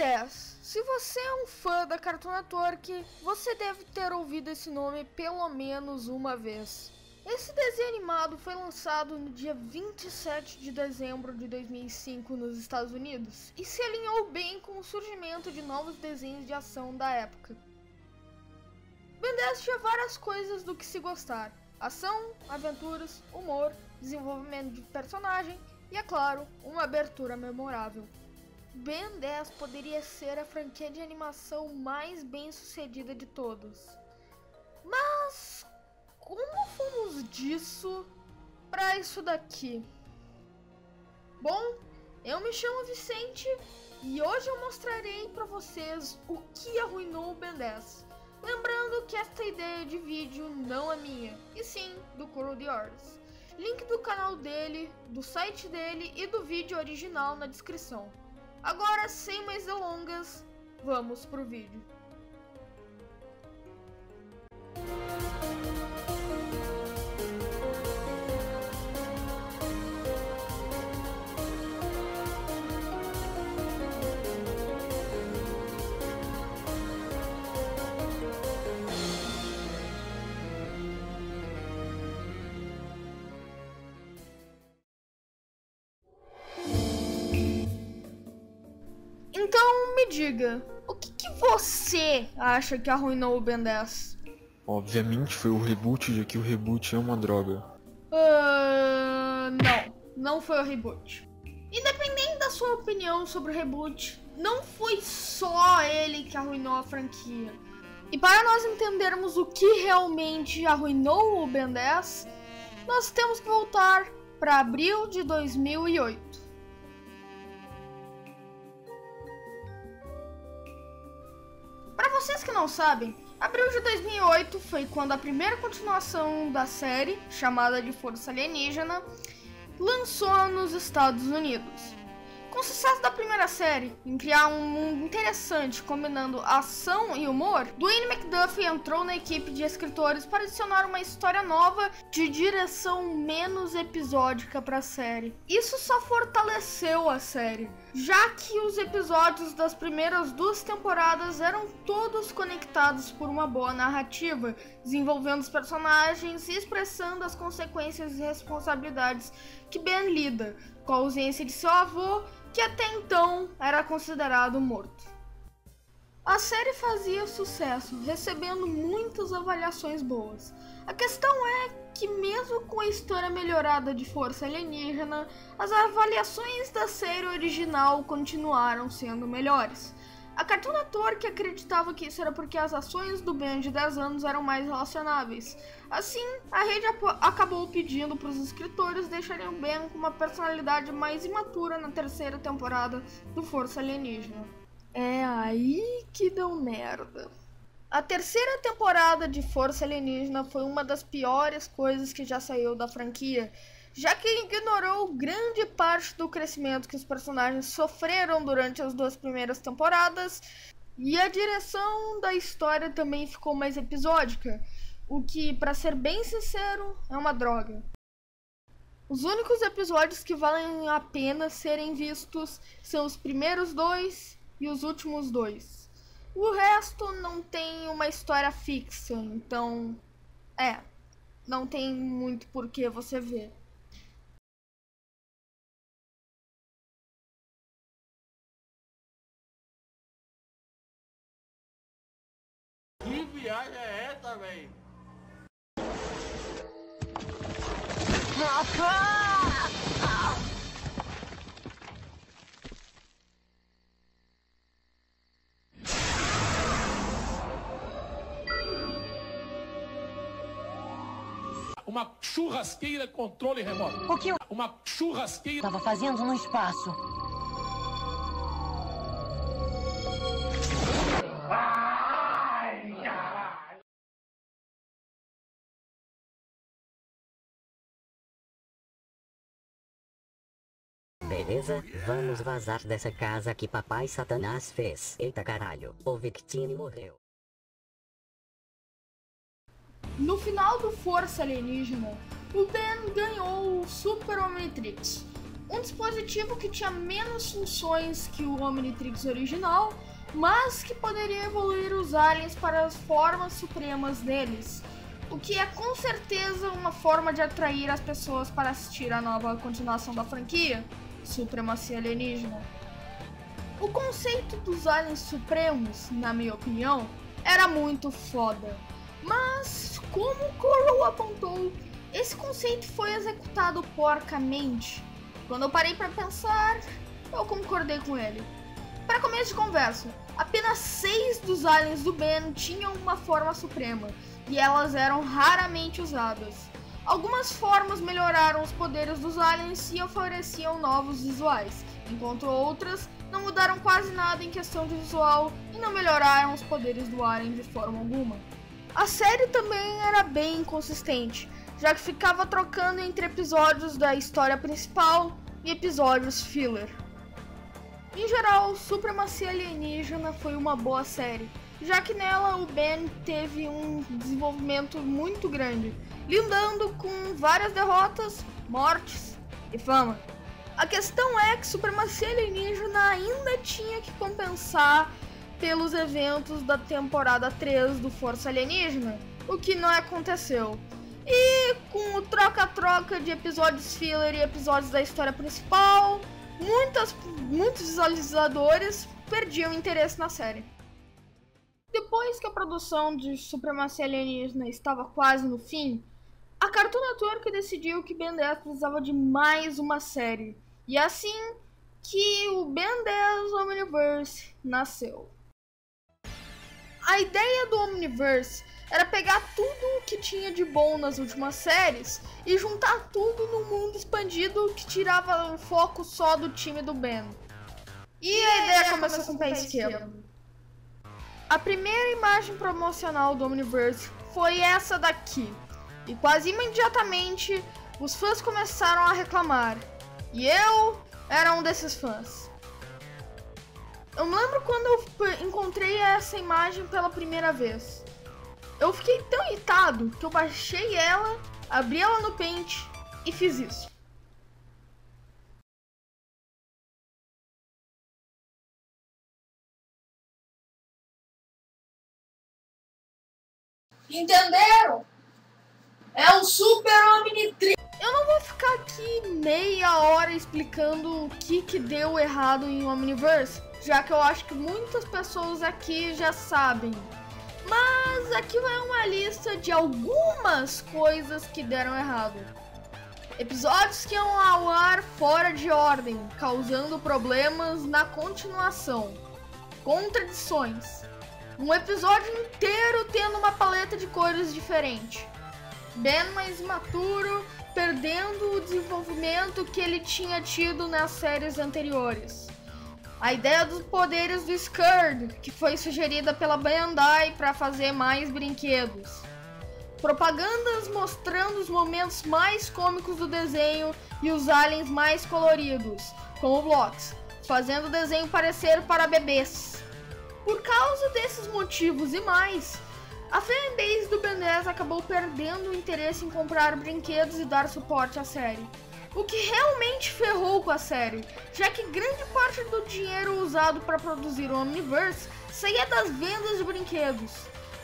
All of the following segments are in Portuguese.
10. Se você é um fã da Cartoon Network, você deve ter ouvido esse nome pelo menos uma vez. Esse desenho animado foi lançado no dia 27 de dezembro de 2005 nos Estados Unidos e se alinhou bem com o surgimento de novos desenhos de ação da época. Ben 10 tinha várias coisas do que se gostar: ação, aventuras, humor, desenvolvimento de personagem e, é claro, uma abertura memorável. Ben 10 poderia ser a franquia de animação mais bem sucedida de todos. Mas como fomos disso para isso daqui? Bom, eu me chamo Vicente e hoje eu mostrarei para vocês o que arruinou o Ben 10. Lembrando que esta ideia de vídeo não é minha, e sim do Code Yours. Link do canal dele, do site dele e do vídeo original na descrição. Agora, sem mais delongas, vamos pro vídeo. Então me diga, o que você acha que arruinou o Ben 10? Obviamente foi o reboot, já que o reboot é uma droga. Não foi o reboot. Independente da sua opinião sobre o reboot, não foi só ele que arruinou a franquia. E para nós entendermos o que realmente arruinou o Ben 10, nós temos que voltar para abril de 2008. Para vocês que não sabem, abril de 2008 foi quando a primeira continuação da série, chamada de Força Alienígena, lançou nos Estados Unidos. Com o sucesso da primeira série, em criar um mundo interessante combinando ação e humor, Dwayne McDuffie entrou na equipe de escritores para adicionar uma história nova de direção menos episódica para a série. Isso só fortaleceu a série, já que os episódios das primeiras 2 temporadas eram todos conectados por uma boa narrativa, desenvolvendo os personagens e expressando as consequências e responsabilidades que Ben lida, com a ausência de seu avô, que até então era considerado morto. A série fazia sucesso, recebendo muitas avaliações boas. A questão é que, mesmo com a história melhorada de Força Alienígena, as avaliações da série original continuaram sendo melhores. A Cartoon Network acreditava que isso era porque as ações do Ben de 10 anos eram mais relacionáveis. Assim, a rede acabou pedindo para os escritores deixarem o Ben com uma personalidade mais imatura na 3ª temporada do Força Alienígena. É aí que deu merda. A 3ª temporada de Força Alienígena foi uma das piores coisas que já saiu da franquia, já que ignorou grande parte do crescimento que os personagens sofreram durante as 2 primeiras temporadas, e a direção da história também ficou mais episódica, o que, para ser bem sincero, é uma droga. Os únicos episódios que valem a pena serem vistos são os primeiros 2 e os últimos 2. O resto não tem uma história fixa, então não tem muito por que você ver. Que viagem é essa, véi? Uma churrasqueira controle remoto. O que eu Uma churrasqueira. estava fazendo no espaço? Beleza, vamos vazar dessa casa que papai Satanás fez. Eita caralho, o Victini morreu. No final do Força Alienígena, o Ben ganhou o Super Omnitrix, um dispositivo que tinha menos funções que o Omnitrix original, mas que poderia evoluir os aliens para as formas supremas deles, o que é com certeza uma forma de atrair as pessoas para assistir a nova continuação da franquia, Supremacia Alienígena. O conceito dos aliens supremos, na minha opinião, era muito foda, mas como o Corral apontou, esse conceito foi executado porcamente. Quando eu parei para pensar, eu concordei com ele. Para começo de conversa, apenas 6 dos aliens do Ben tinham uma forma suprema, e elas eram raramente usadas. Algumas formas melhoraram os poderes dos aliens e ofereciam novos visuais, enquanto outras não mudaram quase nada em questão de visual e não melhoraram os poderes do alien de forma alguma. A série também era bem inconsistente, já que ficava trocando entre episódios da história principal e episódios filler. Em geral, Supremacia Alienígena foi uma boa série, já que nela o Ben teve um desenvolvimento muito grande, lidando com várias derrotas, mortes e fama. A questão é que Supremacia Alienígena ainda tinha que compensar pelos eventos da temporada 3 do Força Alienígena, o que não aconteceu. E com o troca-troca de episódios filler e episódios da história principal, muitos visualizadores perdiam interesse na série. Depois que a produção de Supremacia Alienígena estava quase no fim, a Cartoon Network decidiu que Ben 10 precisava de mais uma série, e assim que o Ben 10 Omniverse nasceu. A ideia do Omniverse era pegar tudo o que tinha de bom nas últimas séries e juntar tudo num mundo expandido que tirava o foco só do time do Ben. E a ideia começou com o pé esquerdo. A primeira imagem promocional do Omniverse foi essa daqui, e quase imediatamente os fãs começaram a reclamar, e eu era um desses fãs. Eu me lembro quando eu encontrei essa imagem pela primeira vez. Eu fiquei tão irritado que eu baixei ela, abri ela no Paint e fiz isso. Entenderam? É um Super Omnitrix. Eu não vou ficar aqui meia hora explicando o que deu errado em Omniverse, já que eu acho que muitas pessoas aqui já sabem. Mas aqui vai uma lista de algumas coisas que deram errado. Episódios que iam ao ar fora de ordem, causando problemas na continuação. Contradições. Um episódio inteiro tendo uma paleta de cores diferente. Ben mais imaturo, perdendo o desenvolvimento que ele tinha tido nas séries anteriores. A ideia dos poderes do Skurd, que foi sugerida pela Bandai para fazer mais brinquedos. Propagandas mostrando os momentos mais cômicos do desenho e os aliens mais coloridos, como blocos, fazendo o desenho parecer para bebês. Por causa desses motivos e mais, a fanbase do Ben 10 acabou perdendo o interesse em comprar brinquedos e dar suporte à série. O que realmente ferrou com a série, já que grande parte do dinheiro usado para produzir o Omniverse saía das vendas de brinquedos.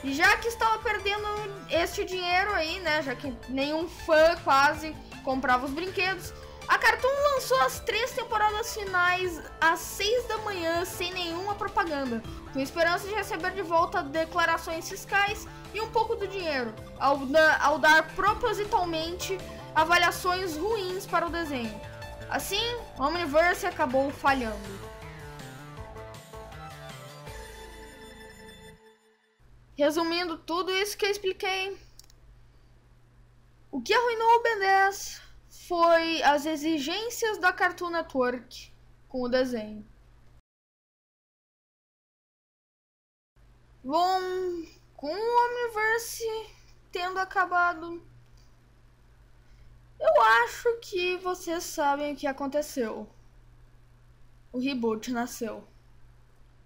E já que estava perdendo este dinheiro aí, né, já que nenhum fã quase comprava os brinquedos, a Cartoon lançou as 3 temporadas finais às 6 da manhã sem nenhuma propaganda, com esperança de receber de volta declarações fiscais e um pouco do dinheiro, ao dar propositalmente avaliações ruins para o desenho. Assim, o Omniverse acabou falhando. Resumindo tudo isso que eu expliquei, o que arruinou o Ben 10 foi as exigências da Cartoon Network com o desenho. Bom, com o Omniverse tendo acabado, eu acho que vocês sabem o que aconteceu. O reboot nasceu.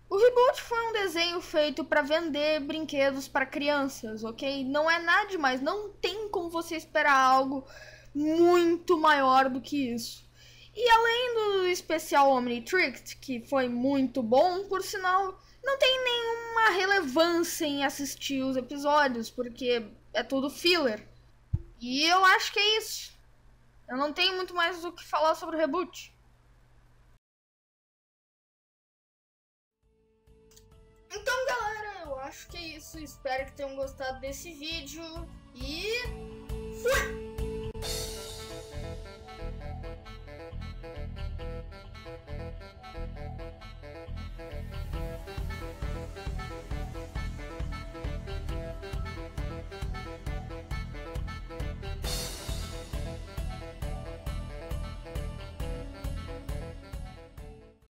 O reboot foi um desenho feito para vender brinquedos para crianças, ok? Não é nada demais, não tem como você esperar algo muito maior do que isso. E além do especial Omnitrix, que foi muito bom, por sinal, não tem nenhuma relevância em assistir os episódios, porque é tudo filler. E eu acho que é isso. Eu não tenho muito mais o que falar sobre o reboot. Então, galera, eu acho que é isso. Espero que tenham gostado desse vídeo. E fui!